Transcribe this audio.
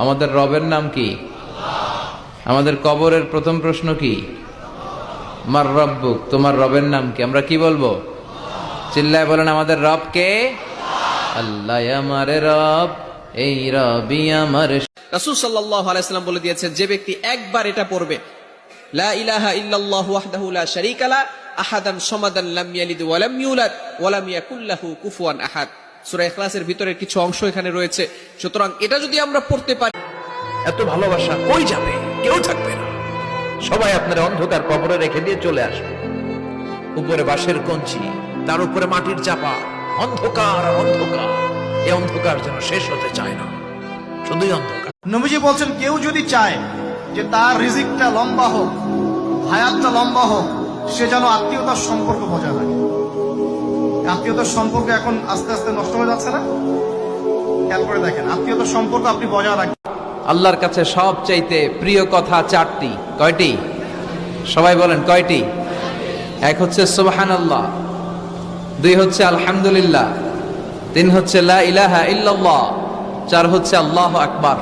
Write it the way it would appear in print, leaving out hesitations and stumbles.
আমাদের রবের নাম কি? আমাদের কবরের প্রথম প্রশ্ন কি? মার রব্বুক, তোমার রবের নাম কি? আমরা কি বলবো? চিল্লায় বলেন, আমাদের রব কে? আল্লাহ আমার রব, এই রবই আমার। রাসূল সাল্লাল্লাহু আলাইহি ওয়াসাল্লাম বলে দিয়েছেন, যে ব্যক্তি একবার এটা পড়বে, লা ইলাহা ইল্লাল্লাহু ওয়াহদাহু লা শারীকা লা, আহাদান সামাদান, লাম ইয়ালিদ ওয়া লাম ইউলাদ ওয়া লাম ইয়াকুল লাহু কুফুয়ান আহাদ। সূরা ইখলাসের ভিতরের কিছু অংশ এখানে রয়েছে। সুতরাং এটা যদি আমরা পড়তে পারি, এত ভালোবাসা কই যাবে? কেউ থাকবে না, সবাই আপনার অন্ধকার কবরে রেখে দিয়ে চলে আসবে। উপরে বাঁশের কঞ্চি, তার উপরে মাটির চাপা, অন্ধকার আর অন্ধকার। এই অন্ধকার যেন শেষ হতে চায় না, শুধুই অন্ধকার। নবীজি বলছেন, কেউ যদি চায় যে তার রিজিকটা লম্বা হোক, হায়াতটা লম্বা হোক, সে যেন আত্মীয়তার সম্পর্ক বজায় রাখে। আত্মীয়তার সম্পর্ক এখন আস্তে আস্তে নষ্ট হয়ে যাচ্ছে না? খেয়াল করে দেখেন, আত্মীয়তার সম্পর্ক আপনি বজায় রাখেন। আল্লাহর কাছে সবচাইতে প্রিয় কথা চারটি। কয়টি? সবাই বলেন কয়টি? এক হচ্ছে সুবহানাল্লাহ, দুই হচ্ছে আলহামদুলিল্লাহ, তিন হচ্ছে লা ইলাহা ইল্লাল্লাহ, চার হচ্ছে আল্লাহু আকবার।